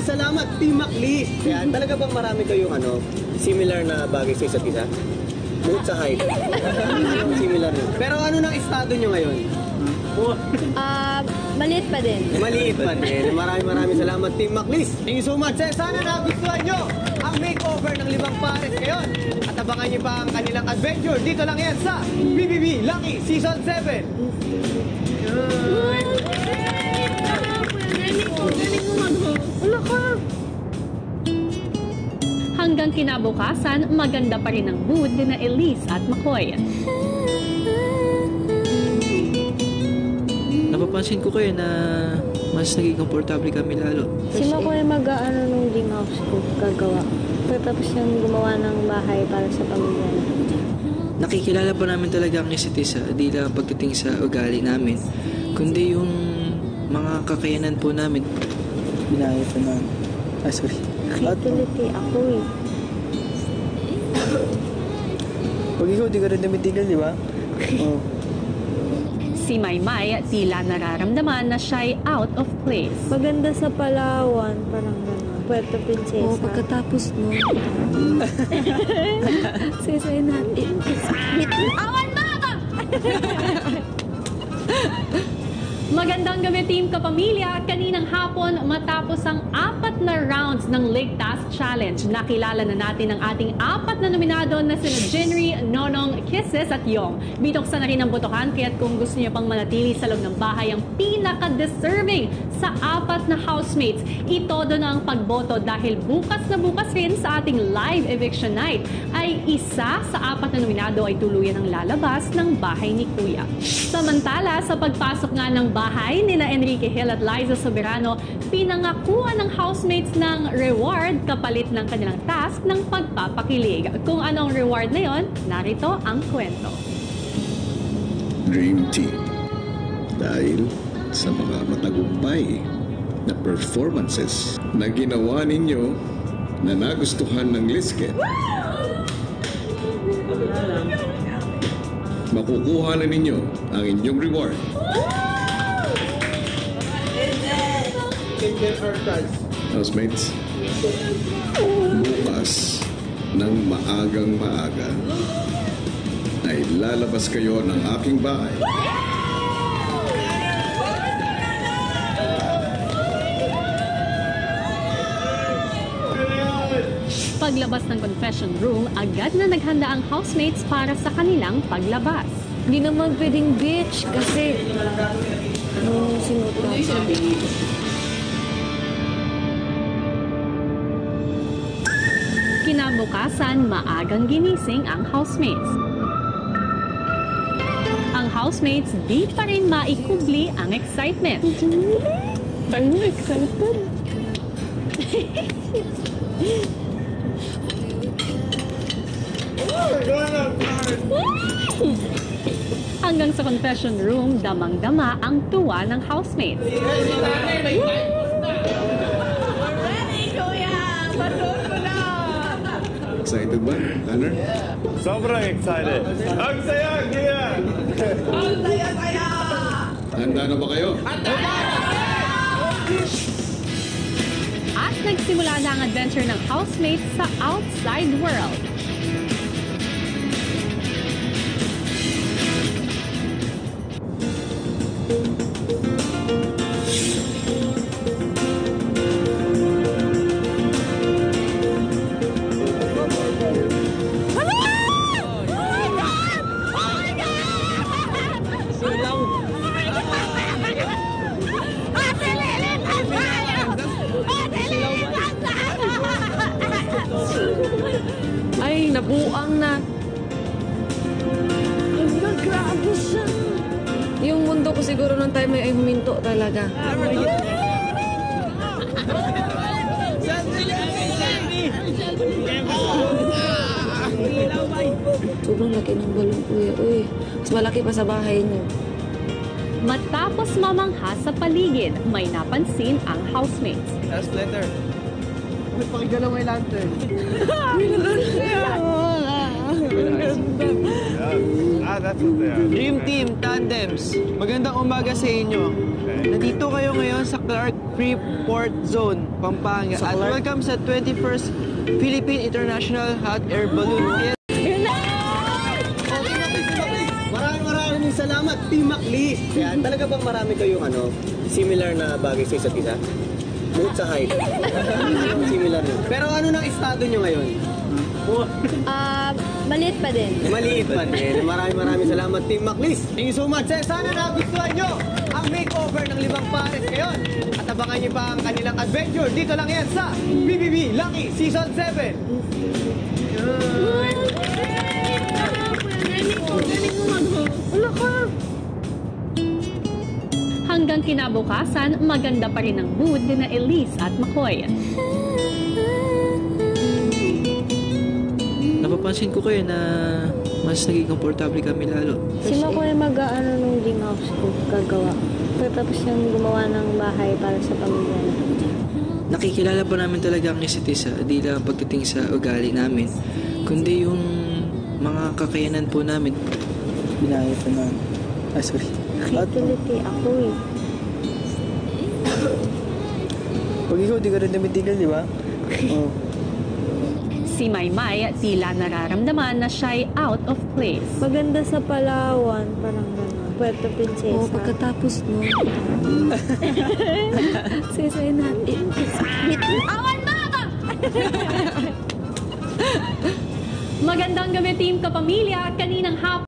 maraming salamat, Team Maclis. Kaya talaga bang marami kayong similar na bagay sa isa't isa? Bukod sa height. Similar nyo. Pero ano nang estado nyo ngayon? Maliit pa din. Maliit pa din. Maraming salamat, Team Maclis. Thank you so much. Sana nagustuhan nyo ang makeover ng 5 pares ngayon. At abangan nyo pa ang kanilang adventure. Dito lang yan sa PBB Lucky Season 7. Wala ka. Hanggang kinabukasan, maganda pa rin ang mood ni na Elise at McCoy. Napapansin ko kayo na mas naging komportable kami lalo. Si McCoy mag-aano nung dream house ko gagawa. Tapos yung gumawa ng bahay para sa pamilya. Nakikilala pa namin talaga ang isa't isa, di lang pagdating sa ugali namin, kundi yung mga kakayanan po namin. Binayot na sorry. Nakikiliti ako eh. Pag ikaw, di ka rin namitigil, di ba? Oo. Si Maymay tila nararamdaman na siya'y out of place. Maganda sa Palawan, parang gano'n. Puerto Princesa. Oo, pagkatapos nun. Saysay natin. Awan na ka! Magandang gabi, Team Kapamilya. Kaninang hapon, matapos ang 4 na rounds ng Lake Task Challenge, nakilala na natin ang ating 4 na nominado na sina Jinri, Nonong, Kisses at Yong. Bitoksan na rin ang botohan, kaya't kung gusto niyo pang manatili sa loob ng bahay ang pinaka-deserving sa 4 na housemates, itodo na ang pagboto dahil bukas na bukas rin sa ating live eviction night ay isa sa 4 na nominado ay tuluyan ang lalabas ng bahay ni Kuya. Samantala, sa pagpasok nga ng bahay nila Enrique Hill at Liza Soberano, pinangakuan ng housemates ng reward kapalit ng kanilang task ng pagpapakilig. Kung anong reward na yon, narito ang kwento. Dream Team. Dahil sa mga matagumpay na performances na ginawa ninyo na nagustuhan ng Lisket, makukuha na ninyo ang inyong reward. Housemates, bukas ng maagang maaga ay lalabas kayo ng aking bahay. Paglabas ng confession room, agad na naghanda ang housemates para sa kanilang paglabas. Hindi naman pwedeng bitch kasi sinuot lang. Kinabukasan, maagang ginising ang housemates. Ang housemates, di pa rin maikubli ang excitement. I'm excited. Hanggang sa confession room, damang-dama ang tuwa ng housemates. Excited ba, Tanner? Sobrang excited. Ang saya, Gia! Ang saya! Handa na ba kayo? At nagsimula na ang adventure ng housemates sa outside world. Ay, nabuang na. Grabe siya. Yung mundo ko siguro nung time ay huminto talaga. Sobrang laki ng balon, kuya. Uy, mas malaki pa sa bahay niyo. Matapos mamangha sa paligid, may napansin ang housemates. Last letter. May pakigalaw may lantern. That's what they are. Dream Team, Tandems, magandang umaga sa inyo. Nandito kayo ngayon sa Clark Freeport Zone, Pampanga. At welcome sa 21st Philippine International Hot Air Balloon Fiesta. Maraming salamat, Team Maclis. Kaya talaga bang marami kayong similar na bagay sa isa't isa? Bukod sa height. Anong similar nyo? Pero ano nang estado nyo ngayon? Maliit pa din. Maliit pa din. Maraming salamat, Team Maclis. Thank you so much. Sana nagustuhan nyo ang makeover ng 5 pares ngayon. At abangan nyo pa ang kanilang adventure. Dito lang yan sa BBB Lucky Season 7. Hanggang kinabukasan, maganda pa rin ang mood na Elise at McCoy. Napapansin ko kayo na mas naging komportable kami lalo. Si Makoy mag-ano nung dream house ko gagawa. Pagkatapos niyang gumawa ng bahay para sa pamilya niya. Nakikilala po namin talaga ang isa't isa, di lang pagdating sa ugali namin, kundi yung mga kakayanan po namin. Binayad pa namin. Sorry. Nakikiliti ako eh. Pag ikaw, di ka rin namitigil, di ba? Oo. Si Maymay tila nararamdaman na siya'y out of place. Maganda sa Palawan, parang gano'n. Puerto Princesa. Pagkatapos no. Saysay natin. Awan mo ako! Magandang gabi, Team Kapamilya. Kaninang hapon